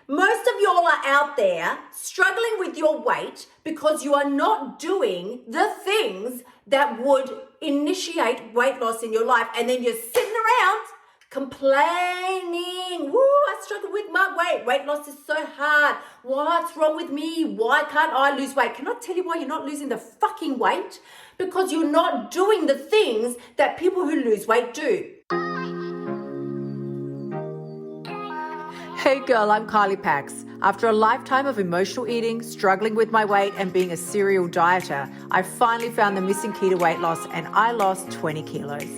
Most of y'all are out there struggling with your weight because you are not doing the things that would initiate weight loss in your life. And then you're sitting around complaining, woo, I struggle with my weight. Weight loss is so hard. What's wrong with me? Why can't I lose weight? Can I tell you why you're not losing the fucking weight? Because you're not doing the things that people who lose weight do. Hey girl, I'm Kylie Pax. After a lifetime of emotional eating, struggling with my weight, and being a serial dieter, I finally found the missing key to weight loss and I lost 20 kilos.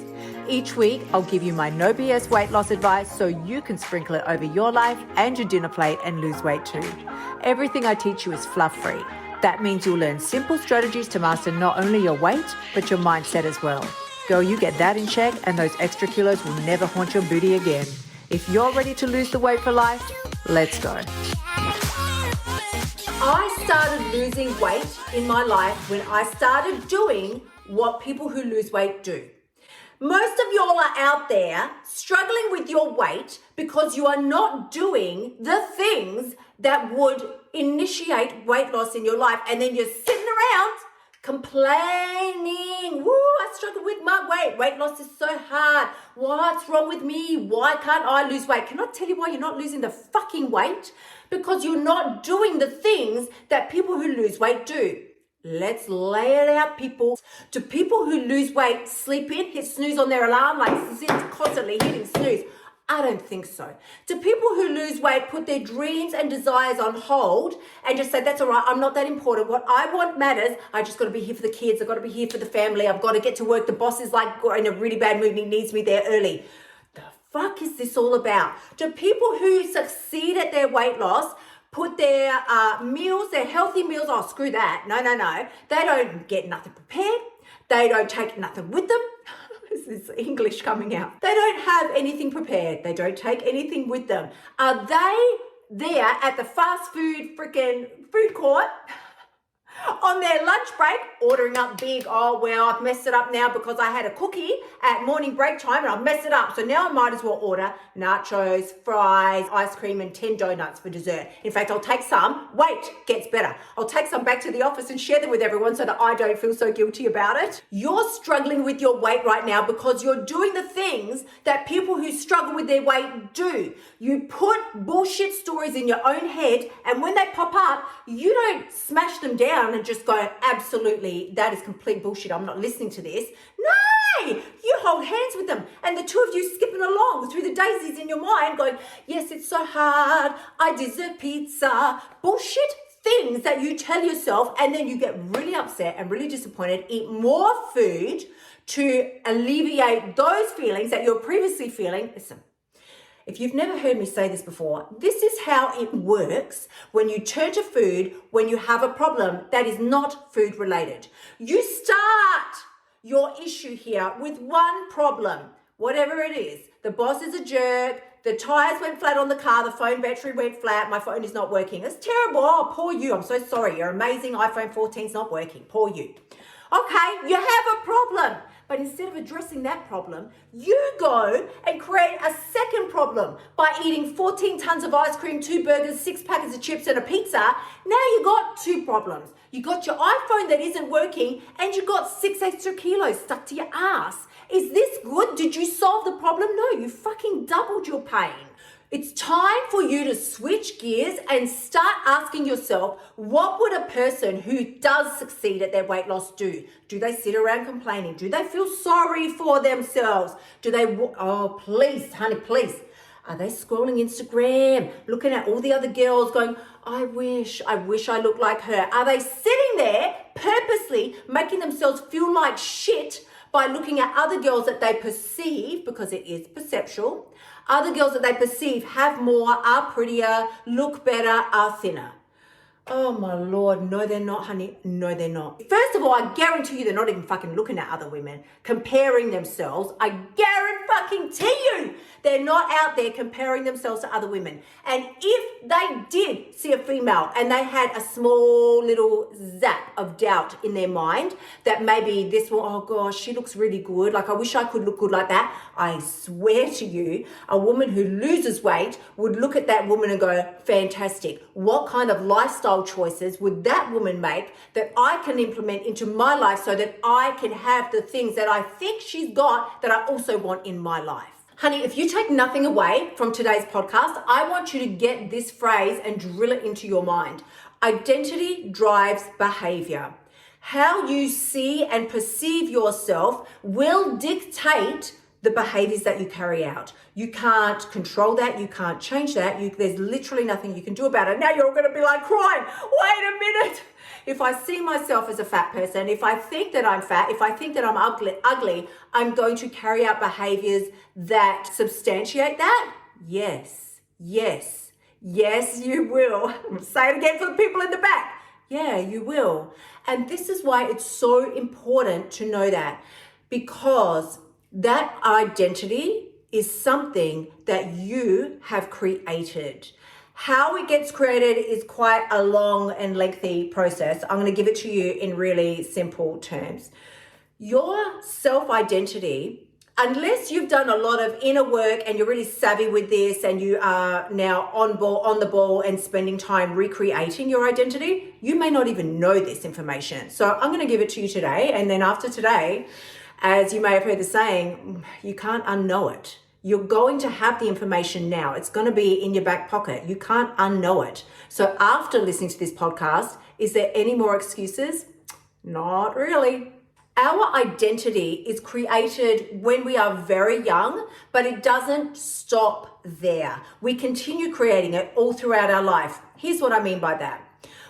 Each week, I'll give you my no BS weight loss advice so you can sprinkle it over your life and your dinner plate and lose weight too. Everything I teach you is fluff-free. That means you'll learn simple strategies to master not only your weight, but your mindset as well. Girl, you get that in check and those extra kilos will never haunt your booty again. If you're ready to lose the weight for life, let's go. I started losing weight in my life when I started doing what people who lose weight do. Most of y'all are out there struggling with your weight because you are not doing the things that would initiate weight loss in your life. And then you're sitting around complaining, woo, I struggle with my weight. Weight loss is so hard. What's wrong with me? Why can't I lose weight? Can I tell you why you're not losing the fucking weight? Because you're not doing the things that people who lose weight do. Let's lay it out, people. Do people who lose weight sleep in, hit snooze on their alarm, like constantly hitting snooze? I don't think so. Do people who lose weight put their dreams and desires on hold and just say, that's all right, I'm not that important. What I want matters. I just got to be here for the kids. I've got to be here for the family. I've got to get to work. The boss is like in a really bad mood and he needs me there early. The fuck is this all about? Do people who succeed at their weight loss put their meals, their healthy meals, oh, screw that. No. They don't get nothing prepared. They don't take nothing with them. This is English coming out. They don't have anything prepared. They don't take anything with them. Are they there at the fast food freaking food court on their lunch break ordering up big, oh, well, I've messed it up now because I had a cookie at morning break time and I've messed it up. So now I might as well order nachos, fries, ice cream, and 10 donuts for dessert. In fact, I'll take some. Wait, gets better. I'll take some back to the office and share them with everyone so that I don't feel so guilty about it. You're struggling with your weight right now because you're doing the things that people who struggle with their weight do. You put bullshit stories in your own head, and when they pop up, you don't smash them down and just go, absolutely, that is complete bullshit. I'm not listening to this. No, you hold hands with them and the two of you skipping along through the daisies in your mind going, yes, it's so hard. I deserve pizza. Bullshit things that you tell yourself, and then you get really upset and really disappointed, eat more food to alleviate those feelings that you're previously feeling. Listen. If you've never heard me say this before, this is how it works when you turn to food when you have a problem that is not food related. You start your issue here with one problem, whatever it is. The boss is a jerk, the tires went flat on the car, the phone battery went flat, my phone is not working. It's terrible. Oh, poor you. I'm so sorry. You're amazing. iPhone 14 is not working. Poor you. Okay, you have a problem. But instead of addressing that problem, you go and create a second problem by eating 14 tons of ice cream, 2 burgers, 6 packets of chips, and a pizza. Now you got 2 problems. You got your iPhone that isn't working, and you got 6 extra kilos stuck to your ass. Is this good? Did you solve the problem? No, you fucking doubled your pain. It's time for you to switch gears and start asking yourself, what would a person who does succeed at their weight loss do? Do they sit around complaining? Do they feel sorry for themselves? Do they, oh, please, honey, please. Are they scrolling Instagram, looking at all the other girls going, I wish I looked like her? Are they sitting there purposely making themselves feel like shit by looking at other girls that they perceive, because it is perceptual, other girls that they perceive have more, are prettier, look better, are thinner? Oh my Lord, no they're not, honey, no they're not. First of all, I guarantee you they're not even fucking looking at other women, comparing themselves. I guarantee you they're not out there comparing themselves to other women. And if they did see a female and they had a small little zap of doubt in their mind that maybe this one, oh gosh, she looks really good, like I wish I could look good like that, I swear to you, a woman who loses weight would look at that woman and go, fantastic. What kind of lifestyle choices would that woman make that I can implement into my life so that I can have the things that I think she's got that I also want in my life? Honey, if you take nothing away from today's podcast, I want you to get this phrase and drill it into your mind. Identity drives behavior. How you see and perceive yourself will dictate the behaviors that you carry out. You can't control that. You can't change that. There's literally nothing you can do about it. Now you're all going to be like crying. Wait a minute. If I see myself as a fat person, if I think that I'm fat, if I think that I'm ugly, I'm going to carry out behaviors that substantiate that? Yes, you will. Say it again for the people in the back. Yeah, you will. And this is why it's so important to know that, because that identity is something that you have created. How it gets created is quite a long and lengthy process. I'm going to give it to you in really simple terms. Your self-identity, unless you've done a lot of inner work and you're really savvy with this and you are now on the ball and spending time recreating your identity, you may not even know this information. So I'm going to give it to you today. And then after today, as you may have heard the saying, you can't unknow it. You're going to have the information now. It's going to be in your back pocket. You can't unknow it. So after listening to this podcast, is there any more excuses? Not really. Our identity is created when we are very young, but it doesn't stop there. We continue creating it all throughout our life. Here's what I mean by that.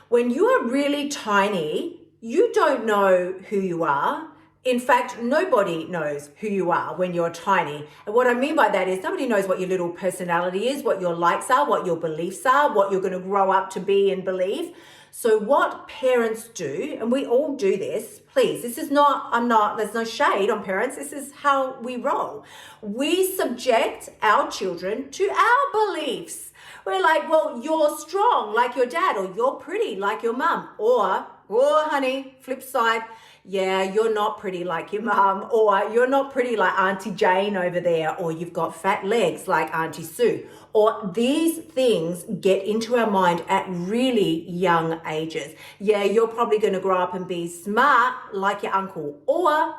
When you are really tiny, you don't know who you are. In fact, nobody knows who you are when you're tiny. And what I mean by that is nobody knows what your little personality is, what your likes are, what your beliefs are, what you're going to grow up to be and believe. So what parents do, and we all do this, please, there's no shade on parents. This is how we roll. We subject our children to our beliefs. We're like, well, you're strong like your dad, or you're pretty like your mum, or honey, flip side, yeah, you're not pretty like your mum, or you're not pretty like Auntie Jane over there, or you've got fat legs like Auntie Sue. Or these things get into our mind at really young ages. Yeah, you're probably going to grow up and be smart like your uncle. Or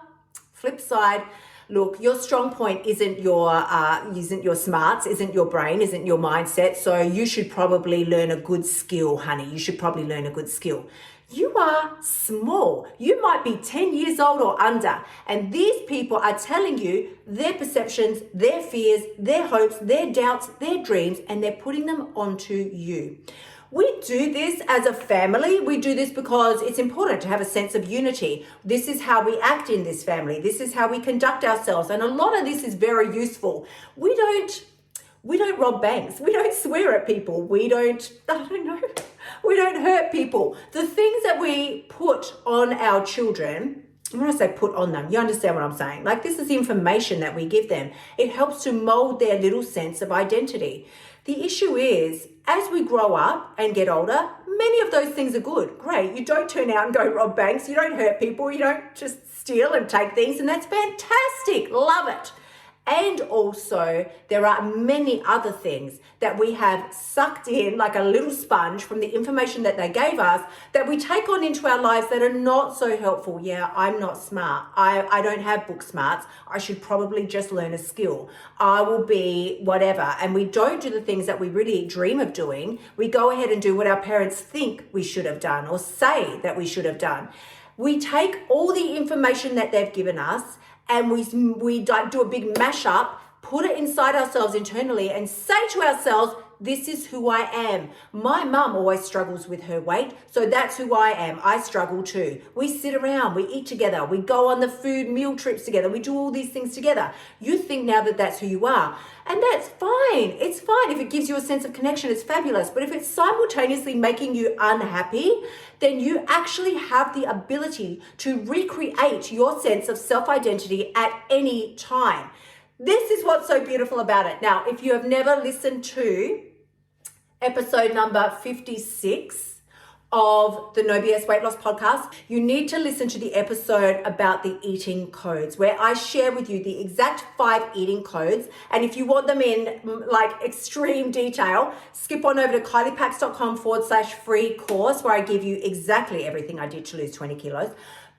flip side, look, your strong point isn't your smarts, isn't your brain, isn't your mindset. So you should probably learn a good skill, honey. You should probably learn a good skill. You are small. You might be 10 years old or under. And these people are telling you their perceptions, their fears, their hopes, their doubts, their dreams, and they're putting them onto you. We do this as a family. We do this because it's important to have a sense of unity. This is how we act in this family. This is how we conduct ourselves. And a lot of this is very useful. We don't rob banks. We don't swear at people. We don't hurt people. The things that we put on our children, when I say put on them, you understand what I'm saying? Like, this is the information that we give them. It helps to mold their little sense of identity. The issue is, as we grow up and get older, many of those things are good. Great. You don't turn out and go rob banks. You don't hurt people. You don't just steal and take things. And that's fantastic. Love it. And also, there are many other things that we have sucked in like a little sponge from the information that they gave us that we take on into our lives that are not so helpful. Yeah, I'm not smart. I don't have book smarts. I should probably just learn a skill. I will be whatever. And we don't do the things that we really dream of doing. We go ahead and do what our parents think we should have done or say that we should have done. We take all the information that they've given us and we do a big mashup, put it inside ourselves internally and say to ourselves, this is who I am. My mum always struggles with her weight, so that's who I am. I struggle too. We sit around, we eat together, we go on the food meal trips together, we do all these things together. You think now that that's who you are, and that's fine. It's fine. If it gives you a sense of connection, it's fabulous. But if it's simultaneously making you unhappy, then you actually have the ability to recreate your sense of self-identity at any time. This is what's so beautiful about it. Now, if you have never listened to episode number 56 of the No BS Weight Loss podcast, you need to listen to the episode about the eating codes, where I share with you the exact 5 eating codes. And if you want them in like extreme detail, skip on over to kyliepax.com/free course, where I give you exactly everything I did to lose 20 kilos.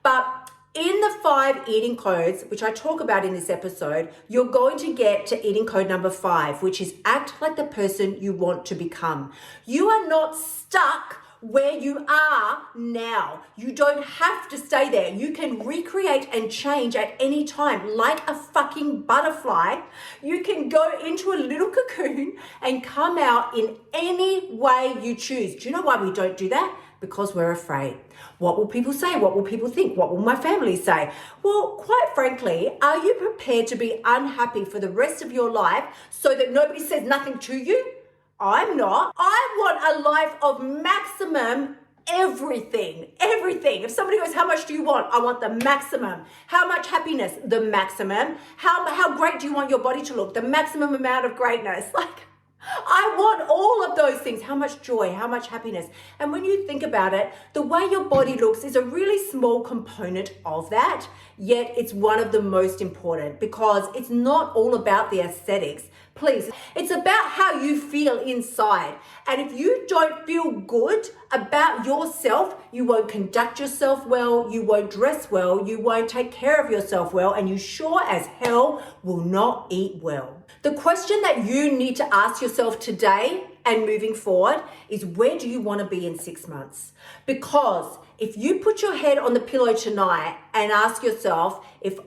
But in the 5 eating codes, which I talk about in this episode, you're going to get to eating code number 5, which is act like the person you want to become. You are not stuck where you are now. You don't have to stay there. You can recreate and change at any time, like a fucking butterfly. You can go into a little cocoon and come out in any way you choose. Do you know why we don't do that? Because we're afraid. What will people say? What will people think? What will my family say? Well, quite frankly, are you prepared to be unhappy for the rest of your life so that nobody says nothing to you? I'm not. I want a life of maximum everything. If somebody goes, how much do you want? I want the maximum. How much happiness? The maximum. How great do you want your body to look? The maximum amount of greatness. Like, I want all of those things. How much joy, how much happiness. And when you think about it, the way your body looks is a really small component of that, yet it's one of the most important, because it's not all about the aesthetics. Please, it's about how you feel inside. And if you don't feel good about yourself, you won't conduct yourself well, you won't dress well, you won't take care of yourself well, and you sure as hell will not eat well. The question that you need to ask yourself today and moving forward is, where do you want to be in 6 months? Because if you put your head on the pillow tonight and ask yourself, if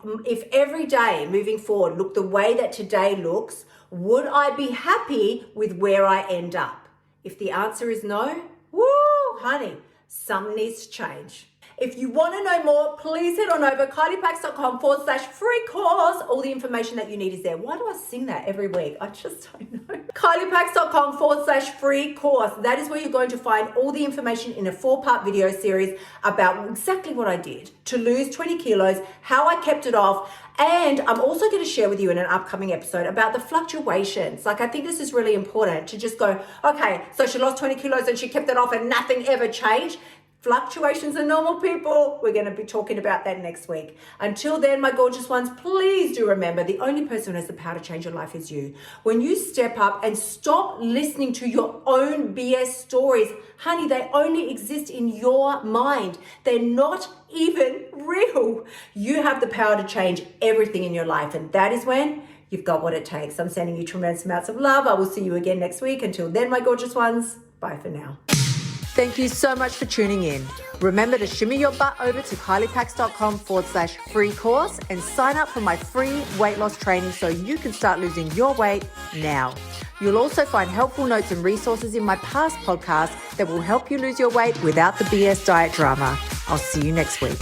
every day moving forward looked the way that today looks, would I be happy with where I end up? If the answer is no, woo, honey, something needs to change. If you want to know more, please head on over kyliepax.com/free course. All the information that you need is there. Why do I sing that every week? I just don't know. kyliepax.com/free course. That is where you're going to find all the information in a 4-part video series about exactly what I did to lose 20 kilos, how I kept it off. And I'm also going to share with you in an upcoming episode about the fluctuations. Like, I think this is really important to just go, okay, so she lost 20 kilos and she kept it off and nothing ever changed. Fluctuations are normal, people. We're going to be talking about that next week. Until then, my gorgeous ones, please do remember, the only person who has the power to change your life is you. When you step up and stop listening to your own BS stories, honey, they only exist in your mind. They're not even real. You have the power to change everything in your life, and that is when you've got what it takes. I'm sending you tremendous amounts of love. I will see you again next week. Until then, my gorgeous ones, bye for now. Thank you so much for tuning in. Remember to shimmy your butt over to kyliepax.com/free course and sign up for my free weight loss training so you can start losing your weight now. You'll also find helpful notes and resources in my past podcasts that will help you lose your weight without the BS diet drama. I'll see you next week.